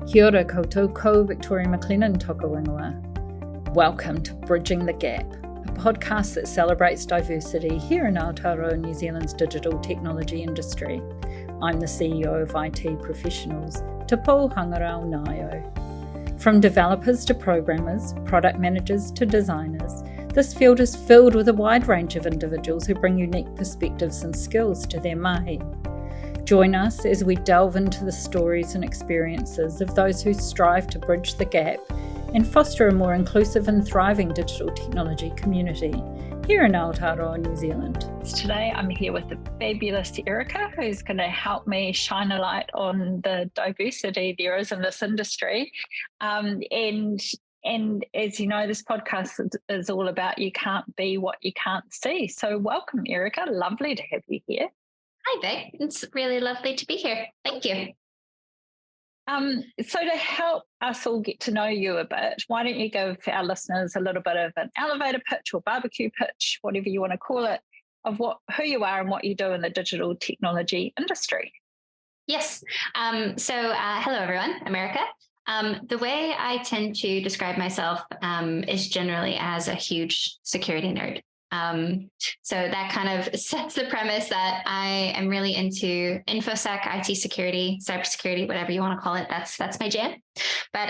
Kia ora koutou, ko Victoria McLennan toka ingoa. Welcome to Bridging the Gap, a podcast that celebrates diversity here in Aotearoa, New Zealand's digital technology industry. I'm the CEO of IT Professionals, Te Pou Hangarau Ngaio. From developers to programmers, product managers to designers, this field is filled with a wide range of individuals who bring unique perspectives and skills to their mahi. Join us as we delve into the stories and experiences of those who strive to bridge the gap and foster a more inclusive and thriving digital technology community here in Aotearoa, New Zealand. Today I'm here with the fabulous Erica, who's going to help me shine a light on the diversity there is in this industry. And as you know, this podcast is all about you can't be what you can't see. So welcome, Erica. Lovely to have you here. Hi, Vic. It's really lovely to be here. Thank you. So to help us all get to know you a bit, why don't you give our listeners a little bit of an elevator pitch or barbecue pitch, whatever you want to call it, of who you are and what you do in the digital technology industry? Yes. Hello, everyone. I'm Erica. The way I tend to describe myself is generally as a huge security nerd. So that kind of sets the premise that I am really into InfoSec, IT security, cybersecurity, whatever you want to call it. That's my jam. But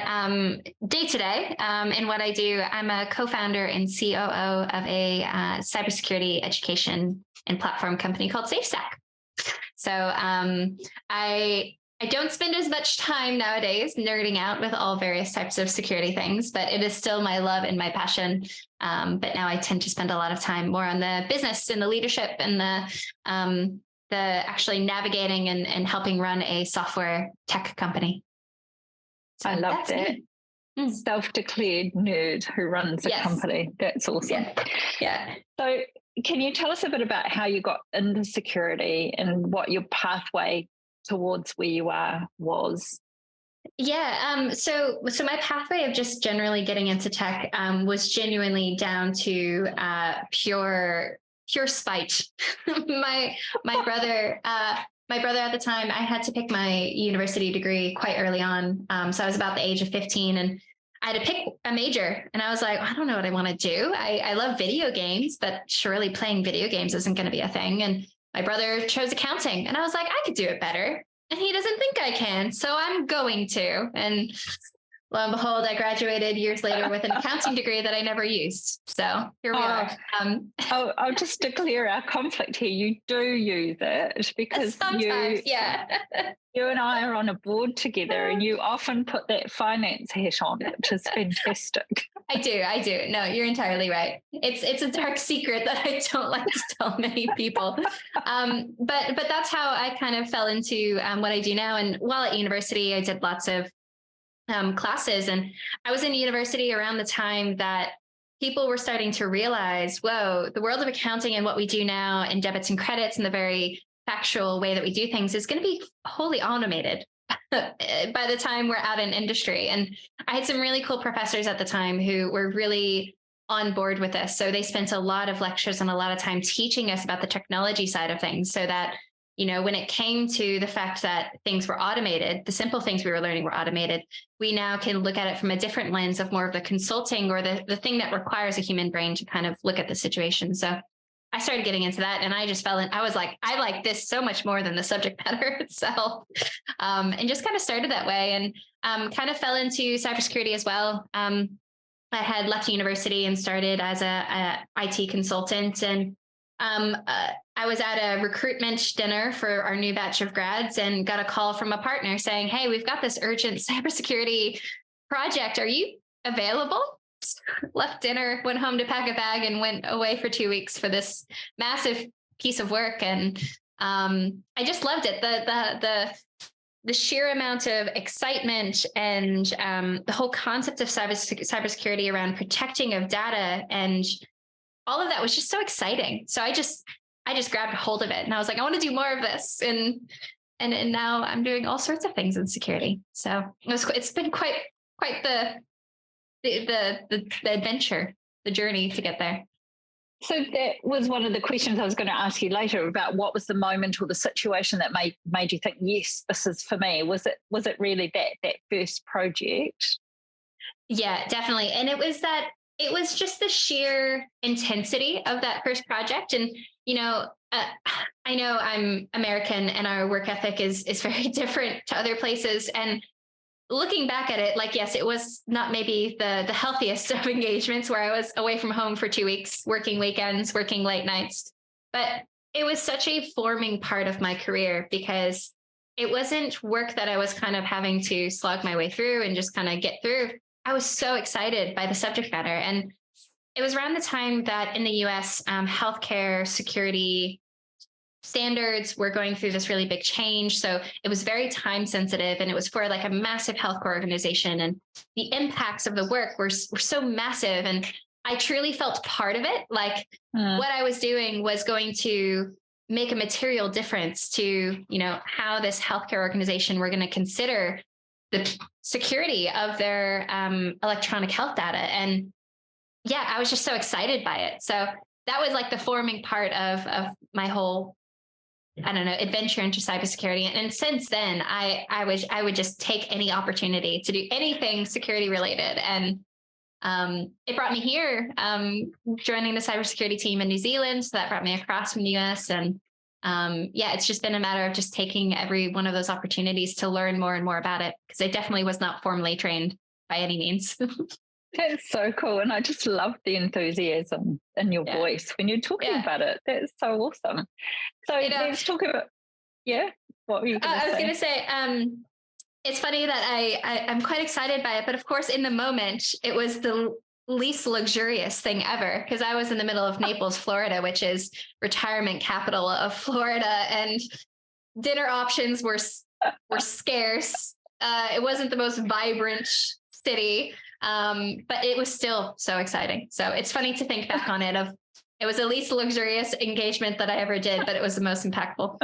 day to day, in what I do, I'm a co-founder and COO of a cybersecurity education and platform company called SafeStack. So I don't spend as much time nowadays nerding out with all various types of security things, but it is still my love and my passion. But now I tend to spend a lot of time more on the business and the leadership and the actually navigating and helping run a software tech company. So I love that. Self-declared nerd who runs a company. That's awesome. Yeah. So can you tell us a bit about how you got into security and what your pathway towards where you are was? Yeah. So my pathway of just generally getting into tech was genuinely down to pure spite. my brother at the time, I had to pick my university degree quite early on. So I was about the age of 15 and I had to pick a major and I was like, I don't know what I want to do. I love video games, but surely playing video games isn't going to be a thing. And my brother chose accounting and I was like, I could do it better. And he doesn't think I can, so I'm going to. And lo and behold, I graduated years later with an accounting degree that I never used. So here we are. I'll just declare our conflict here. You do use it because sometimes, you and I are on a board together and you often put that finance hat on, which is fantastic. I do. No, you're entirely right. It's a dark secret that I don't like to tell many people. But that's how I kind of fell into what I do now. And while at university, I did lots of classes. And I was in university around the time that people were starting to realize, whoa, the world of accounting and what we do now in debits and credits and the very factual way that we do things is going to be wholly automated by the time we're out in industry. And I had some really cool professors at the time who were really on board with this. So they spent a lot of lectures and a lot of time teaching us about the technology side of things so that, you know, when it came to the fact that things were automated, the simple things we were learning were automated, we now can look at it from a different lens of more of the consulting or the thing that requires a human brain to kind of look at the situation. So I started getting into that and I just I was like, I like this so much more than the subject matter itself. And just kind of started that way and kind of fell into cybersecurity as well. I had left university and started as a IT consultant and I was at a recruitment dinner for our new batch of grads and got a call from a partner saying, hey, we've got this urgent cybersecurity project. Are you available? Left dinner, went home to pack a bag and went away for 2 weeks for this massive piece of work. And I just loved it. The sheer amount of excitement and the whole concept of cybersecurity around protecting of data and all of that was just so exciting. So I just grabbed a hold of it and I was like, I want to do more of this. And now I'm doing all sorts of things in security. So it's been quite the adventure, the journey to get there. So that was one of the questions I was going to ask you later about what was the moment or the situation that made you think, yes, this is for me. Was it really that first project? Yeah, definitely. And it was just the sheer intensity of that first project. And, I know I'm American and our work ethic is very different to other places. And looking back at it, like, yes, it was not maybe the healthiest of engagements where I was away from home for 2 weeks, working weekends, working late nights. But it was such a forming part of my career because it wasn't work that I was kind of having to slog my way through and just kind of get through. I was so excited by the subject matter. And it was around the time that in the US, healthcare security standards were going through this really big change. So it was very time sensitive and it was for like a massive healthcare organization. And the impacts of the work were so massive. And I truly felt part of it. Like what I was doing was going to make a material difference to, how this healthcare organization were going to consider the security of their electronic health data. And yeah, I was just so excited by it. So that was like the forming part of my whole, adventure into cybersecurity. And since then, I would just take any opportunity to do anything security related. And it brought me here, joining the cybersecurity team in New Zealand. So that brought me across from the US. And it's just been a matter of just taking every one of those opportunities to learn more and more about it, because I definitely was not formally trained by any means. That's so cool. And I just love the enthusiasm in your voice when you're talking about it. That's so awesome. So let's talk about, what were you going to say? I was going to say, it's funny that I'm quite excited by it. But of course, in the moment, it was the least luxurious thing ever, because I was in the middle of Naples, Florida, which is retirement capital of Florida. And dinner options were scarce. It wasn't the most vibrant city. But it was still so exciting. So it's funny to think back on it. It was the least luxurious engagement that I ever did, but it was the most impactful.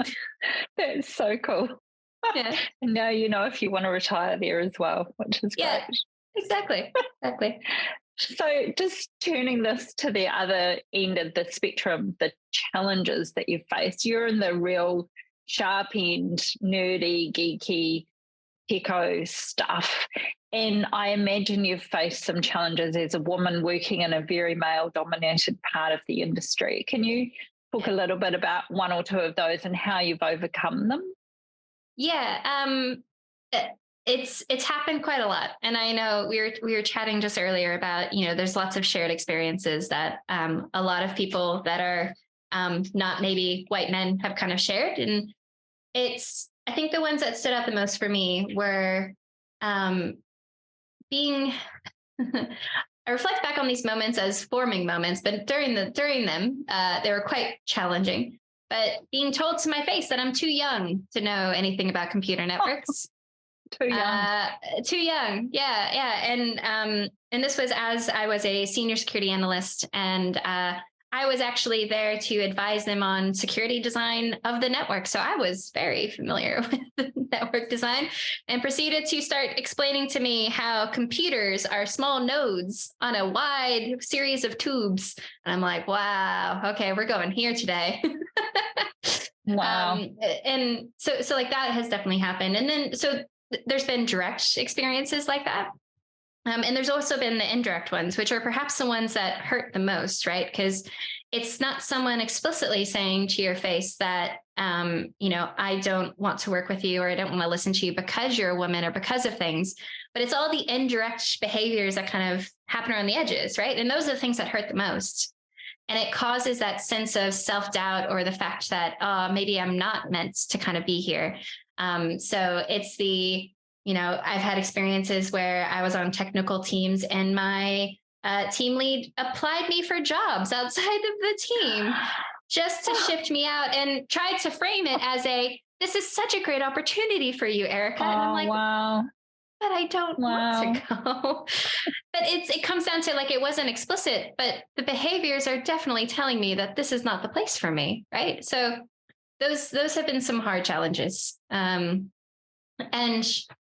That's so cool. Yeah. And now if you want to retire there as well, which is great. Exactly. So just turning this to the other end of the spectrum, the challenges that you face, you're in the real sharp end, nerdy, geeky, techo stuff. And I imagine you've faced some challenges as a woman working in a very male-dominated part of the industry. Can you talk a little bit about one or two of those and how you've overcome them? Yeah, it's happened quite a lot. And I know we were chatting just earlier about, there's lots of shared experiences that a lot of people that are not maybe white men have kind of shared. And I think the ones that stood out the most for me were being I reflect back on these moments as forming moments, but during them, they were quite challenging. But being told to my face that I'm too young to know anything about computer networks. Too young. Too young. Yeah. And this was as I was a senior security analyst, and I was actually there to advise them on security design of the network. So I was very familiar with network design and proceeded to start explaining to me how computers are small nodes on a wide series of tubes. And I'm like, wow, okay, we're going here today. Wow. And so like that has definitely happened. And then, so there's been direct experiences like that. And there's also been the indirect ones, which are perhaps the ones that hurt the most, right? Because it's not someone explicitly saying to your face that, I don't want to work with you, or I don't want to listen to you because you're a woman or because of things, but it's all the indirect behaviors that kind of happen around the edges, right? And those are the things that hurt the most. And it causes that sense of self-doubt, or the fact that maybe I'm not meant to kind of be here. So it's I've had experiences where I was on technical teams and my team lead applied me for jobs outside of the team just to shift me out, and tried to frame it as this is such a great opportunity for you, Erica. And I'm like, wow. But I don't want to go. But it comes down to, like, it wasn't explicit, but the behaviors are definitely telling me that this is not the place for me. Right. So those have been some hard challenges. And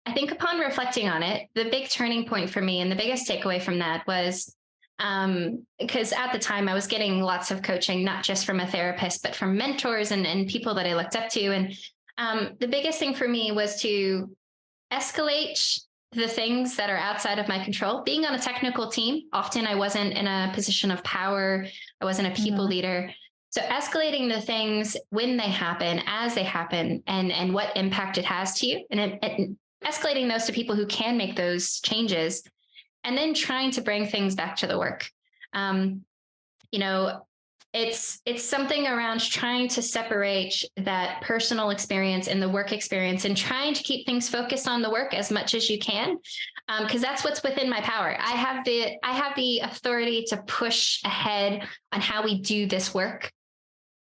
I think upon reflecting on it, the big turning point for me and the biggest takeaway from that was Because at the time I was getting lots of coaching, not just from a therapist, but from mentors and people that I looked up to. And the biggest thing for me was to escalate the things that are outside of my control. Being on a technical team, often I wasn't in a position of power. I wasn't a people leader. So escalating the things when they happen, as they happen, and what impact it has to you, and escalating those to people who can make those changes, and then trying to bring things back to the work. It's something around trying to separate that personal experience and the work experience, and trying to keep things focused on the work as much as you can, because that's what's within my power. I have the authority to push ahead on how we do this work.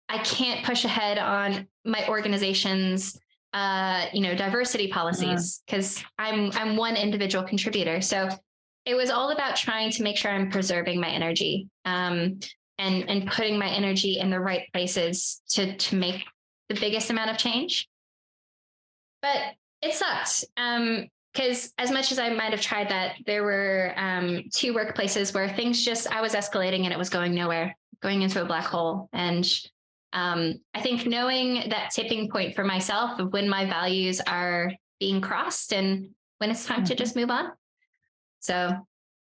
I can't push ahead on my organization's diversity policies, because I'm one individual contributor. So it was all about trying to make sure I'm preserving my energy, and putting my energy in the right places to make the biggest amount of change. But it sucked, because as much as I might have tried that, there were 2 workplaces where I was escalating and it was going nowhere, going into a black hole. And I think knowing that tipping point for myself of when my values are being crossed and when it's time to just move on. So,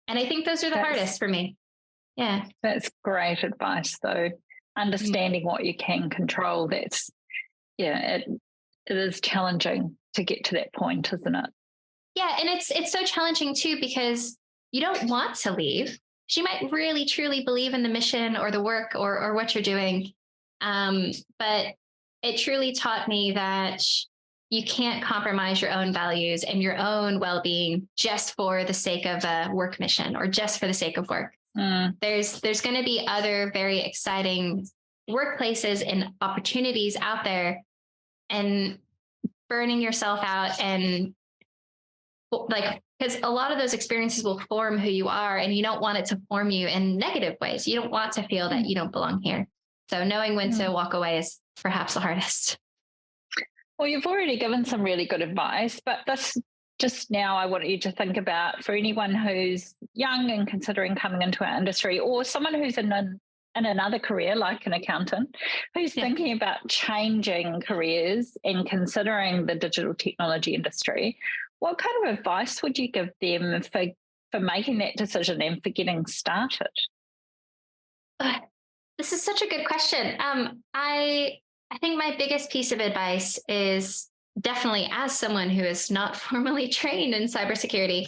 and I think those are the hardest for me. Yeah. That's great advice, though. Understanding what you can control. It is challenging to get to that point, isn't it? Yeah. And it's so challenging too, because you don't want to leave. She might really, truly believe in the mission or the work or what you're doing. But it truly taught me that you can't compromise your own values and your own well-being just for the sake of a work mission or just for the sake of work. There's going to be other very exciting workplaces and opportunities out there, and burning yourself out, and because a lot of those experiences will form who you are, and you don't want it to form you in negative ways. You don't want to feel that you don't belong here. So knowing when to walk away is perhaps the hardest. Well, you've already given some really good advice, but this just now I want you to think about, for anyone who's young and considering coming into our industry, or someone who's in another career like an accountant, who's thinking about changing careers and considering the digital technology industry. What kind of advice would you give them for making that decision and for getting started? This is such a good question. I think my biggest piece of advice is definitely, as someone who is not formally trained in cybersecurity,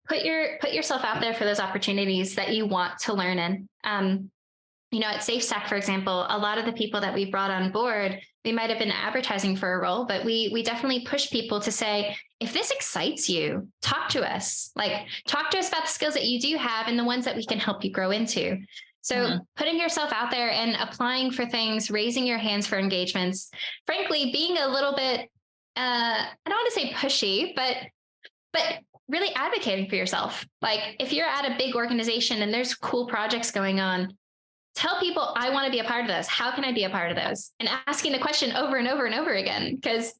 put yourself out there for those opportunities that you want to learn in. At SafeStack, for example, a lot of the people that we brought on board, we might have been advertising for a role, but we definitely push people to say, if this excites you, talk to us. Talk to us about the skills that you do have and the ones that we can help you grow into. So putting yourself out there and applying for things, raising your hands for engagements, frankly, being a little bit, I don't want to say pushy, but really advocating for yourself. If you're at a big organization and there's cool projects going on, tell people, I want to be a part of those. How can I be a part of those? And asking the question over and over and over again, because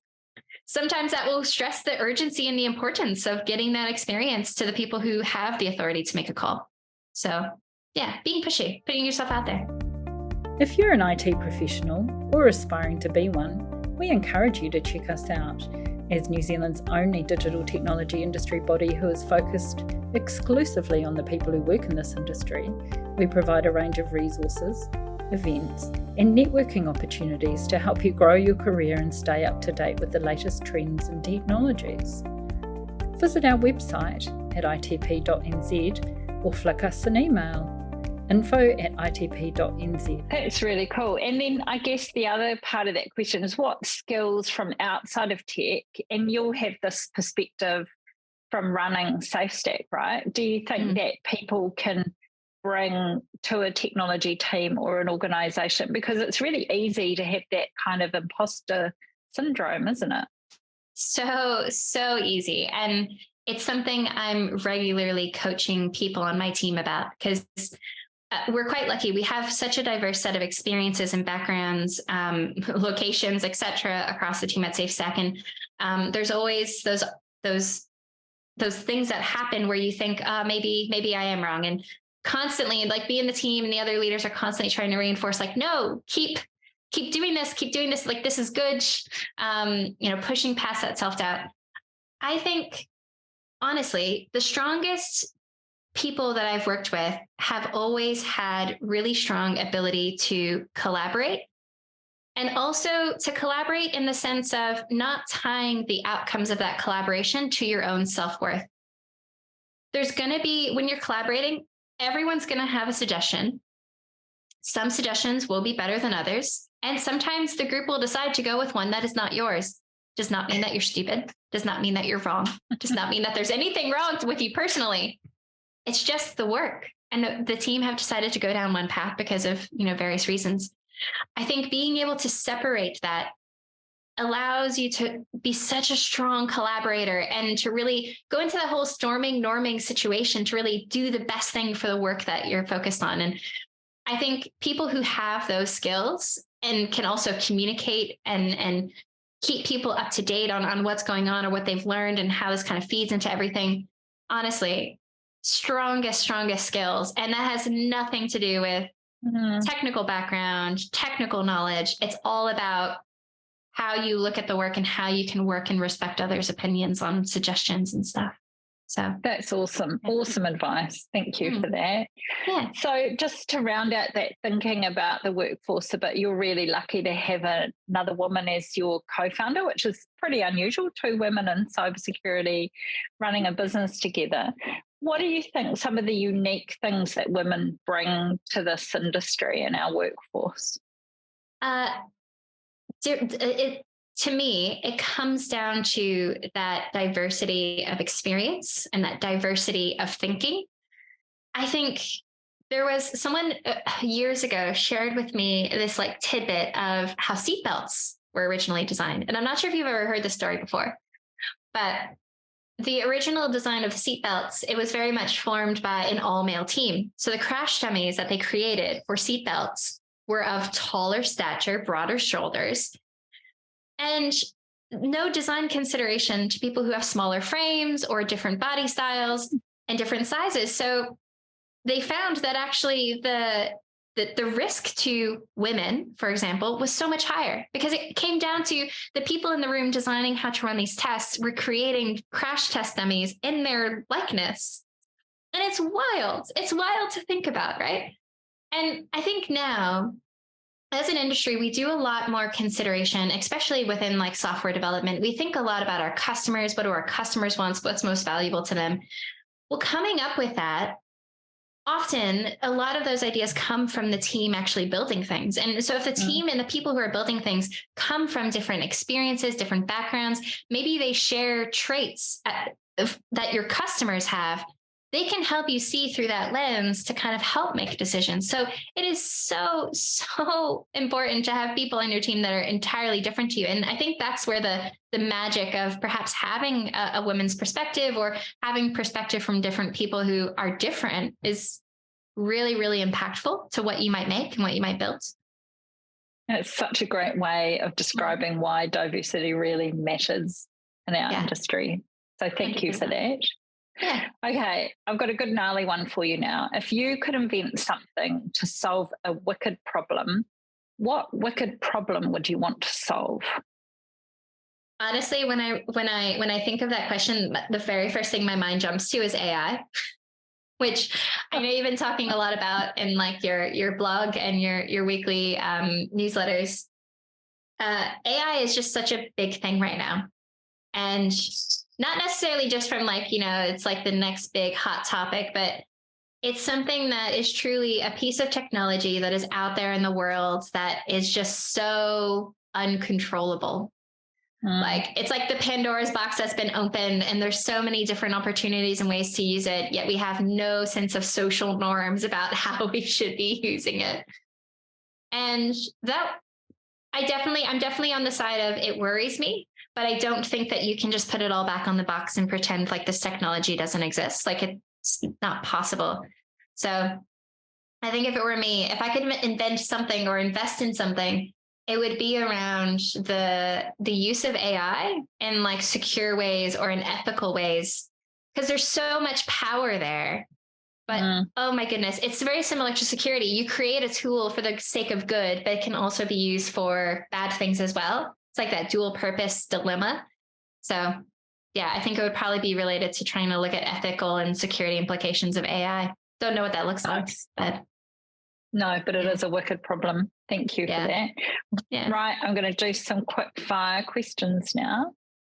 sometimes that will stress the urgency and the importance of getting that experience to the people who have the authority to make a call. So yeah, being pushy, putting yourself out there. If you're an IT professional or aspiring to be one, we encourage you to check us out. As New Zealand's only digital technology industry body who is focused exclusively on the people who work in this industry, we provide a range of resources, events, and networking opportunities to help you grow your career and stay up to date with the latest trends and technologies. Visit our website at itp.nz or flick us an email, info@itp.nz. That's really cool. And then I guess the other part of that question is, what skills from outside of tech, and you'll have this perspective from running SafeStack, right? Do you think that people can bring to a technology team or an organization? Because it's really easy to have that kind of imposter syndrome, isn't it? So easy. And it's something I'm regularly coaching people on my team about, because we're quite lucky. We have such a diverse set of experiences and backgrounds, locations, etc., across the team at SafeStack. And there's always those those things that happen where you think, maybe I am wrong. And constantly, like, being the team and the other leaders are constantly trying to reinforce, like, no, keep doing this. Like, this is good. Pushing past that self-doubt. I think, honestly, the strongest people that I've worked with have always had really strong ability to collaborate, and also to collaborate in the sense of not tying the outcomes of that collaboration to your own self-worth. There's going to be, when you're collaborating, everyone's going to have a suggestion. Some suggestions will be better than others. And sometimes the group will decide to go with one that is not yours. Does not mean that you're stupid. Does not mean that you're wrong. Does not mean that there's anything wrong with you personally. It's just the work. And the team have decided to go down one path because of, various reasons. I think being able to separate that allows you to be such a strong collaborator and to really go into the whole norming situation to really do the best thing for the work that you're focused on. And I think people who have those skills and can also communicate and keep people up to date on what's going on or what they've learned and how this kind of feeds into everything, honestly, strongest skills. And that has nothing to do with technical background, technical knowledge. It's all about how you look at the work and how you can work and respect others' opinions on suggestions and stuff. So that's awesome. Awesome advice. Thank you for that. Yeah. So just to round out that thinking about the workforce a bit, you're really lucky to have another woman as your co-founder, which is pretty unusual, 2 women in cybersecurity running a business together. What do you think some of the unique things that women bring to this industry and our workforce? To me, it comes down to that diversity of experience and that diversity of thinking. I think there was someone years ago shared with me this like tidbit of how seatbelts were originally designed. And I'm not sure if you've ever heard this story before, but the original design of seatbelts, it was very much formed by an all-male team. So the crash dummies that they created for seatbelts were of taller stature, broader shoulders, and no design consideration to people who have smaller frames or different body styles and different sizes. So they found that actually the risk to women, for example, was so much higher because it came down to the people in the room designing how to run these tests were creating crash test dummies in their likeness. And it's wild. It's wild to think about, right? And I think now, as an industry, we do a lot more consideration, especially within like software development. We think a lot about our customers. What do our customers want? What's most valuable to them? Well, coming up with that, often a lot of those ideas come from the team actually building things. And so if the team and the people who are building things come from different experiences, different backgrounds, maybe they share traits that your customers have, they can help you see through that lens to kind of help make decisions. So it is so important to have people on your team that are entirely different to you. And I think that's where the magic of perhaps having a women's perspective or having perspective from different people who are different is really, really impactful to what you might make and what you might build. It's such a great way of describing why diversity really matters in our industry. So thank you for that. Yeah. Okay, I've got a good gnarly one for you now. If you could invent something to solve a wicked problem, what wicked problem would you want to solve? Honestly, when I think of that question, the very first thing my mind jumps to is AI, which I know you've been talking a lot about in like your blog and your weekly newsletters. AI is just such a big thing right now, and not necessarily just from like, it's like the next big hot topic, but it's something that is truly a piece of technology that is out there in the world that is just so uncontrollable. Like it's like the Pandora's box that's been opened and there's so many different opportunities and ways to use it, yet we have no sense of social norms about how we should be using it. And that I'm definitely on the side of it worries me, but I don't think that you can just put it all back on the box and pretend like this technology doesn't exist. Like it's not possible. So I think if it were me, if I could invent something or invest in something, it would be around the use of AI in like secure ways or in ethical ways because there's so much power there. But oh my goodness, it's very similar to security. You create a tool for the sake of good, but it can also be used for bad things as well. It's like that dual purpose dilemma. So yeah, I think it would probably be related to trying to look at ethical and security implications of AI. Don't know what that looks like, but no, but it is a wicked problem. Thank you for that. Yeah. Right, I'm going to do some quick fire questions now.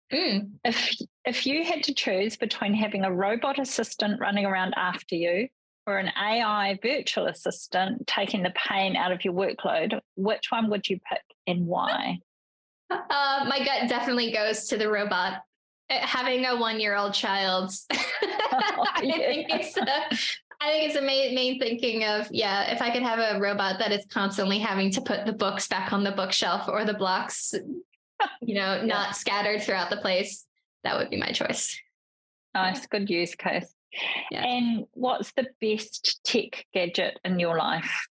If you had to choose between having a robot assistant running around after you or an AI virtual assistant taking the pain out of your workload, which one would you pick and why? My gut definitely goes to the robot. Having a 1-year-old child, I think it's the main thinking of, if I could have a robot that is constantly having to put the books back on the bookshelf or the blocks, not scattered throughout the place, that would be my choice. Nice, good use case. Yeah. And what's the best tech gadget in your life?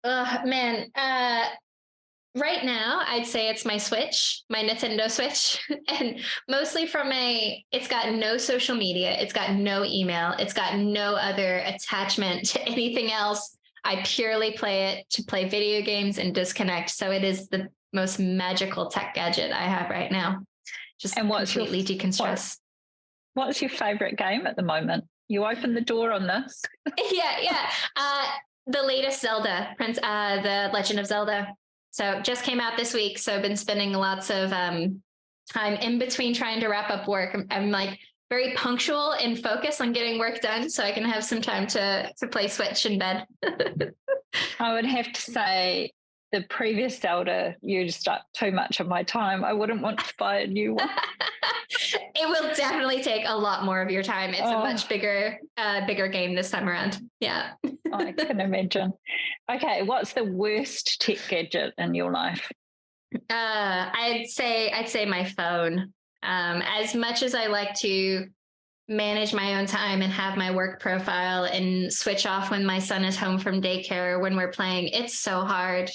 Man, right now, I'd say it's my Switch, my Nintendo Switch, and mostly it's got no social media, it's got no email, it's got no other attachment to anything else. I purely play it to play video games and disconnect. So it is the most magical tech gadget I have right now. Just completely deconstress. What's your favorite game at the moment? You open the door on this. Yeah. The latest Zelda, The Legend of Zelda. So just came out this week. So I've been spending lots of time in between trying to wrap up work. I'm like very punctual and focused on getting work done so I can have some time to play Switch in bed. I would have to say the previous Zelda used up too much of my time. I wouldn't want to buy a new one. It will definitely take a lot more of your time. It's a much bigger game this time around. Yeah. I can imagine. Okay, what's the worst tech gadget in your life? I'd say my phone. As much as I like to manage my own time and have my work profile and switch off when my son is home from daycare, when we're playing, it's so hard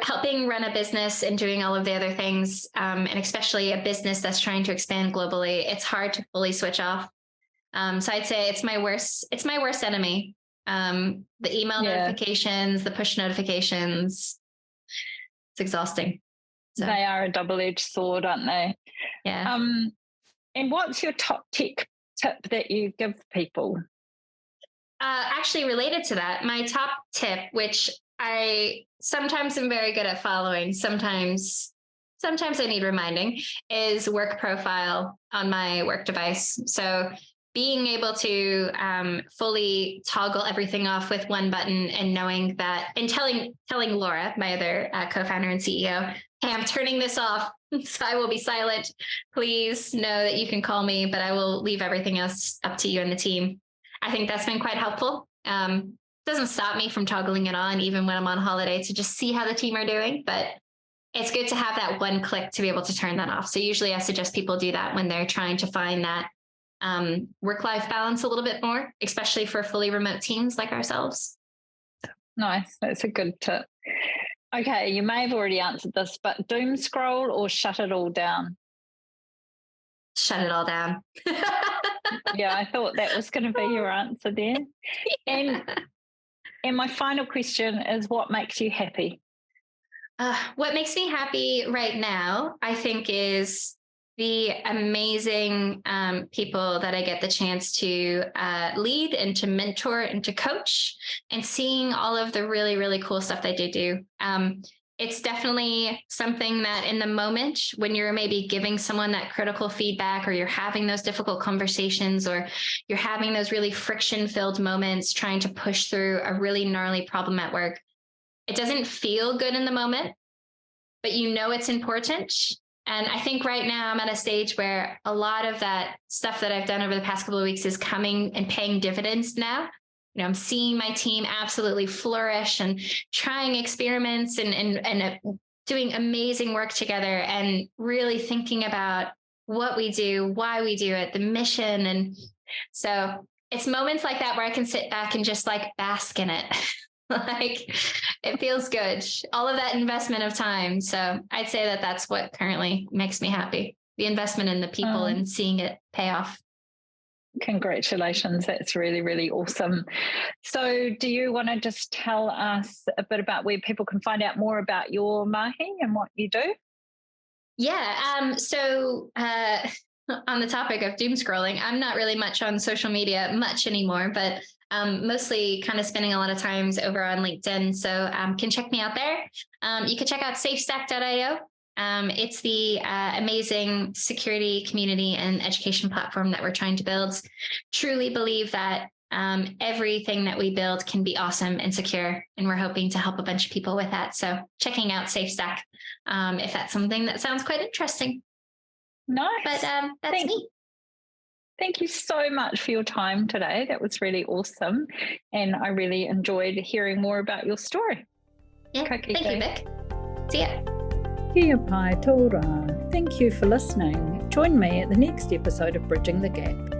helping run a business and doing all of the other things. And especially a business that's trying to expand globally, it's hard to fully switch off. So I'd say it's my worst enemy. The email notifications, the push notifications, it's exhausting. So. They are a double-edged sword, aren't they? Yeah. And what's your top tech tip that you give people? Actually related to that, my top tip, which I sometimes am very good at following, sometimes I need reminding, is work profile on my work device. So being able to fully toggle everything off with one button and knowing that, and telling Laura, my other co-founder and CEO, hey, I'm turning this off, so I will be silent. Please know that you can call me, but I will leave everything else up to you and the team. I think that's been quite helpful. Doesn't stop me from toggling it on, even when I'm on holiday, to just see how the team are doing. But it's good to have that one click to be able to turn that off. So usually I suggest people do that when they're trying to find that work-life balance a little bit more, especially for fully remote teams like ourselves. Nice. That's a good tip. Okay, you may have already answered this, but doom scroll or shut it all down? Shut it all down. Yeah, I thought that was going to be your answer there. And my final question is, what makes you happy? What makes me happy right now, I think, is the amazing people that I get the chance to lead and to mentor and to coach, and seeing all of the really, really cool stuff that they do. It's definitely something that in the moment when you're maybe giving someone that critical feedback, or you're having those difficult conversations, or you're having those really friction-filled moments trying to push through a really gnarly problem at work, it doesn't feel good in the moment, but you know it's important. And I think right now I'm at a stage where a lot of that stuff that I've done over the past couple of weeks is coming and paying dividends now. You know, I'm seeing my team absolutely flourish and trying experiments and doing amazing work together, and really thinking about what we do, why we do it, the mission. And so it's moments like that where I can sit back and just like bask in it. Like, it feels good. All of that investment of time. So I'd say that that's what currently makes me happy. the investment in the people and seeing it pay off. Congratulations. That's really, really awesome. So do you want to just tell us a bit about where people can find out more about your mahi and what you do? Yeah. So on the topic of doom scrolling, I'm not really much on social media much anymore, but mostly kind of spending a lot of times over on LinkedIn. So can check me out there. You can check out safestack.io. It's the amazing security, community, and education platform that we're trying to build. Truly believe that everything that we build can be awesome and secure, and we're hoping to help a bunch of people with that. So checking out SafeStack if that's something that sounds quite interesting. Nice. But that's me. Thank you so much for your time today. That was really awesome. And I really enjoyed hearing more about your story. Yeah, thank you, Vic. See ya. Kia pai tō rā. Thank you for listening. Join me at the next episode of Bridging the Gap.